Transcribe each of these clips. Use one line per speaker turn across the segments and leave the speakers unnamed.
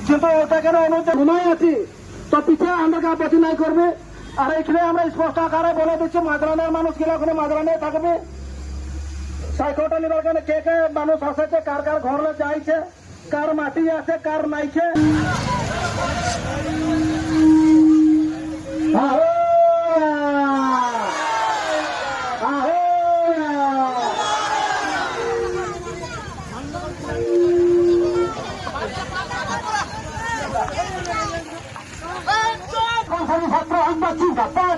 কিন্তু এখানে অনুযায়ী ঘুমাই আছি তো পিছিয়ে আমাদেরকে বেশি নাই করবে। আর এখানে আমরা স্পষ্ট আকারে বলে দিচ্ছি মাদ্রানের মানুষগুলো ওখানে মাদ্রানে থাকবে। সাইকোটা নিবার কারণে কে কে মানুষ আসেছে, কার কার ঘরে যাইছে, কার মাটি আছে, কার নাইছে। ছাত্র আমরা জিন্দাবাদ,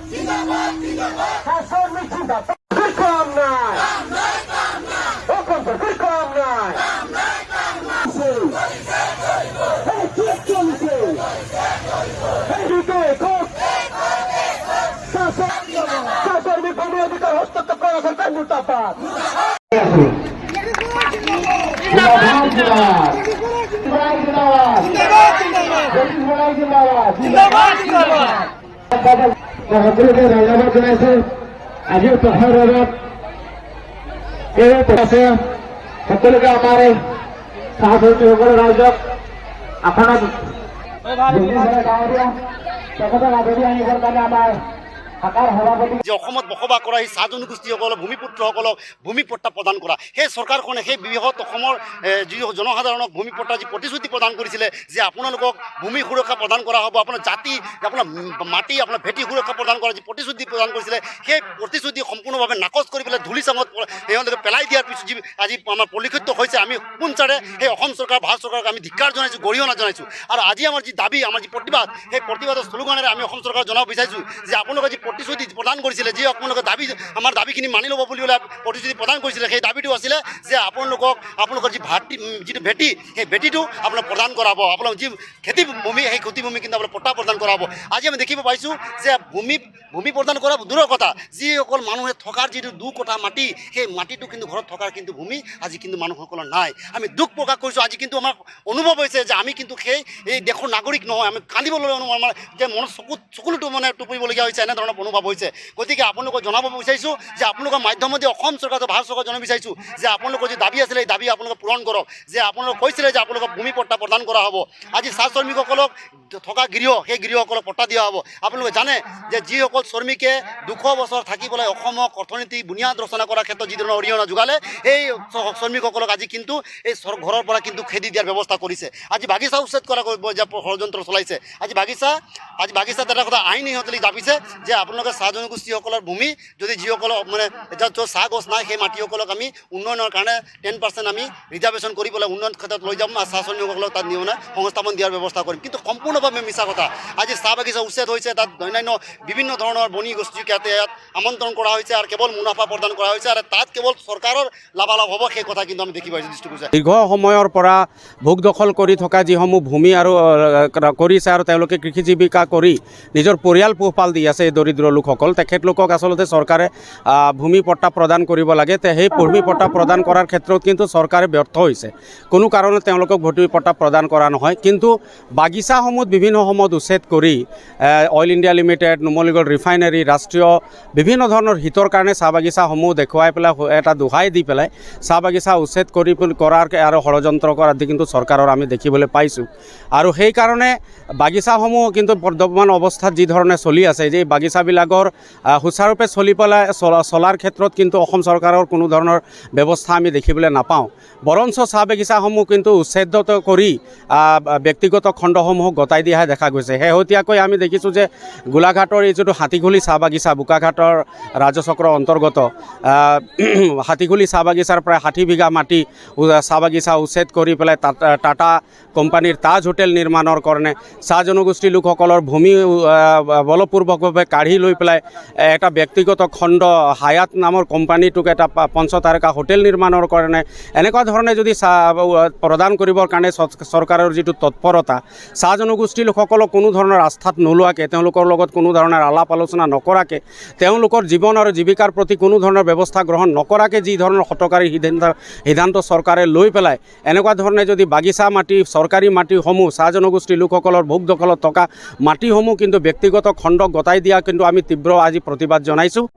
কাম নাই, কাম নাই, হস্তক্ষেপ করা সরকার মুর্দাবাদ। ধন্যবাদ জনাইছো। আজি পথাৰ ৰদত এই আছে সকলোকে আমাৰ সহযোগীসকলে ৰাইজক আপোনাৰ আনিবৰ কাৰণে আমাৰ
যে অসমত বসবাস কৰা সেই চাহ জনগোষ্ঠীসকলক ভূমিপুত্ৰসকলক ভূমিপট্টা প্ৰদান কৰা সেই চৰকাৰখনে সেই বৃহৎ অসমৰ যি জনসাধাৰণক ভূমিপট্টা যি প্ৰতিশ্ৰুতি প্ৰদান কৰিছিলে যে আপোনালোকক ভূমি সুৰক্ষা প্ৰদান কৰা হ'ব, আপোনাৰ জাতি আপোনাৰ মাটি আপোনাৰ ভেটি সুৰক্ষা প্ৰদান কৰা যি প্ৰতিশ্ৰুতি প্ৰদান কৰিছিলে সেই প্ৰতিশ্ৰুতি সম্পূৰ্ণভাৱে নাকচ কৰি পেলাই ধূলি চাঙত তেওঁলোকে পেলাই দিয়াৰ পিছত যি আজি আমাৰ পৰিলক্ষিত হৈছে। আমি সোনচাৰে সেই অসম চৰকাৰ ভাৰত চৰকাৰক আমি ধিক্কাৰ জনাইছোঁ, গৰিহণা জনাইছোঁ। আৰু আজি আমাৰ যি দাবী আমাৰ যি প্ৰতিবাদ সেই প্ৰতিবাদৰ শ্লোগানেৰে আমি অসম চৰকাৰক জনাব বিচাৰিছোঁ যে আপোনালোকে যি প্ৰতিশ্ৰুতি প্ৰদান কৰিছিলে, যি আপোনালোকে দাবী আমাৰ দাবীখিনি মানি ল'ব বুলি পেলাই প্ৰতিশ্ৰুতি প্ৰদান কৰিছিলে, সেই দাবীটো আছিলে যে আপোনালোকৰ যি যিটো ভেটি সেই ভেটিটো আপোনাক প্ৰদান কৰা হ'ব, আপোনালোক যি খেতি ভূমি সেই খেতি ভূমি কিন্তু আপোনাক পট্টা প্ৰদান কৰা হ'ব। আজি আমি দেখিব পাইছোঁ যে ভূমি প্ৰদান কৰা দূৰৰ কথা, যিসকল মানুহে থকাৰ যিটো 2 কঠা মাটি সেই মাটিটো কিন্তু ঘৰত থকাৰ কিন্তু ভূমি আজি কিন্তু মানুহসকলৰ নাই। আমি দুখ প্ৰকাশ কৰিছোঁ। আজি কিন্তু আমাৰ অনুভৱ হৈছে যে আমি কিন্তু এই দেশৰ নাগৰিক নহয়, আমি কান্দিবলৈ আমাৰ যে মনত চকুলোটো মানে টুপিবলগীয়া হৈছে, এনেধৰণৰ অনুভৱ হৈছে। গতিকে আপোনালোকক জনাব বিচাৰিছোঁ যে আপোনালোকৰ মাধ্যমেদি অসম চৰকাৰ ভাৰত চৰকাৰ জনাব বিচাৰিছোঁ যে আপোনালোকৰ যি দাবী আছিলে এই দাবী আপোনালোকে পূৰণ কৰক। যে আপোনালোকে কৈছিলে যে আপোনালোকক ভূমি পট্টা প্ৰদান কৰা হ'ব। আজি চাহ শ্ৰমিকসকলক থকা গৃহ সেই গৃহসকলক পট্টা দিয়া হ'ব। আপোনালোকে জানে যে যিসকল শ্ৰমিকে 200 বছৰ থাকি পেলাই অসমক অৰ্থনীতি বুনিয়াদ ৰচনা কৰাৰ ক্ষেত্ৰত যি ধৰণৰ অৰিহণা যোগালে সেই শ্ৰমিকসকলক আজি কিন্তু এই ঘৰৰ পৰা কিন্তু খেদি দিয়াৰ ব্যৱস্থা কৰিছে। আজি বাগিচা উচ্ছেদ কৰা ষড়যন্ত্ৰ চলাইছে। আজি বাগিচাত এটা কথা আইন ইহঁতলি দাবিছে যে আপোনালোকে চাহ জনগোষ্ঠীসকলৰ ভূমি যদি যিসকলক মানে য'ত চাহ গছ নাই সেই মাটিসকলক আমি উন্নয়নৰ কাৰণে 10% আমি ৰিজাৰ্ভেশ্যন কৰি পেলাই উন্নয়ন ক্ষেত্ৰত লৈ যাম আৰু চাহ শ্ৰমিকসকলক তাত নিয়মে সংস্থাপন দিয়াৰ ব্যৱস্থা কৰিম। কিন্তু সম্পূৰ্ণভাৱে মিছা কথা। আজি চাহ বাগিচা উচ্ছেদ হৈছে, তাত অন্যান্য বিভিন্ন ধৰণৰ বনি গোষ্ঠীক ইয়াত আমন্ত্ৰণ কৰা হৈছে আৰু কেৱল মুনাফা প্ৰদান কৰা হৈছে আৰু তাত কেৱল চৰকাৰৰ লাভালাভ হ'ব সেই কথা কিন্তু আমি দেখি পাইছোঁ দৃষ্টিগোচৰ।
দীৰ্ঘ সময়ৰ পৰা ভোগ দখল কৰি থকা যিসমূহ ভূমি আৰু কৰিছে আৰু তেওঁলোকে কৃষি জীৱিকা কৰি নিজৰ পৰিয়াল পোহপাল দি আছে এই দৰিদ্ৰ লোকসকল, তেখেতলোকক আচলতে চৰকাৰে ভূমি পট্টা প্ৰদান কৰিব লাগে। সেই ভূমি পট্টা প্ৰদান কৰাৰ ক্ষেত্ৰত কিন্তু চৰকাৰে ব্যৰ্থ হৈছে। কোনো কাৰণত তেওঁলোকক ভূমি পট্টা প্ৰদান কৰা নহয়। কিন্তু বাগিচাসমূহ বিভিন্ন সময়ত উচ্ছেদ কৰি oil India limited, Numaligarh refinery, ৰাষ্ট্ৰীয় বিভিন্ন ধৰণৰ হিতৰ কাৰণে চাহ বাগিচাসমূহ দেখুৱাই পেলাই এটা দোহাই দি পেলাই চাহ বাগিচা উচ্ছেদ কৰাৰ আৰু ষড়যন্ত্ৰ কৰাত কিন্তু চৰকাৰৰ আমি দেখিবলৈ পাইছোঁ। আৰু সেইকাৰণে বাগিচাসমূহ কিন্তু বৰ্তমান অৱস্থাত যি ধৰণে চলি আছে, যে বাগিচাবিলাকৰ সুচাৰুৰূপে চলাৰ ক্ষেত্ৰত কিন্তু অসম চৰকাৰৰ কোনো ধৰণৰ ব্যৱস্থা আমি দেখিবলৈ নাপাওঁ। বৰঞ্চ চাহ বাগিচাসমূহ কিন্তু উচ্ছেদ কৰি ব্যক্তিগত খণ্ডসমূহক গতাই দিয়াহে দেখা গৈছে। শেহতীয়াকৈ আমি দেখিছোঁ যে গোলাঘাটৰ এই যিটো হাতীঘুলি চাহ বাগিচা, বোকাঘাটৰ ৰাজচক্ৰৰ অন্তৰ্গত হাতীঘুলি চাহ বাগিচাৰ প্ৰায় 60 বিঘা মাটি চাহ বাগিচা উচ্ছেদ কৰি পেলাই টাটা কোম্পানীৰ তাজ হোটেল নিৰ্মাণৰ কাৰণে চাহ জনগোষ্ঠী লোকসকলৰ ভূমি বলপূৰ্বকভাৱে কাঢ়ি লৈ পেলাই এটা ব্যক্তিগত খণ্ড হায়াত নামৰ কোম্পানীটোক এটা 5 তাৰকা হোটেল নিৰ্মাণৰ কাৰণে এনেকুৱা ধৰণে যদি চাহ প্ৰদান কৰিবৰ কাৰণে চৰকাৰৰ যিটো তৎপৰতা, চাহ জনগোষ্ঠী লোকসকলক কোনো ধৰণৰ আস্থাত নোলোৱাকৈ, তেওঁলোকৰ লগত কোনো ধৰণৰ আলাপ আলোচনা নকৰাকৈ, তেওঁলোকৰ জীৱন আৰু জীৱিকাৰ প্ৰতি কোনো ধৰণৰ ব্যৱস্থা গ্ৰহণ নকৰাকৈ যি ধৰণৰ হঠকাৰী সিদ্ধান্ত চৰকাৰে লৈ পেলাই এনেকুৱা ধৰণে যদি বাগিচা মাটি, চৰকাৰী মাটিসমূহ, চাহ জনগোষ্ঠী লোকসকলৰ ভোগ দখলত থকা মাটিসমূহ কিন্তু ব্যক্তিগত খণ্ডক গতাই দিয়া কিন্তু আমি তীব্ৰ আজি প্ৰতিবাদ জনাইছোঁ।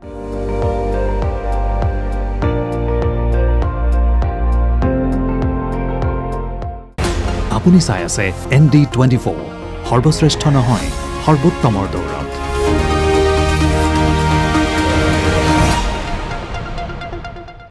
আপুনি চাই আছে ND24 সৰ্বশ্ৰেষ্ঠ নহয় সৰ্বোত্তমৰ দৌৰত।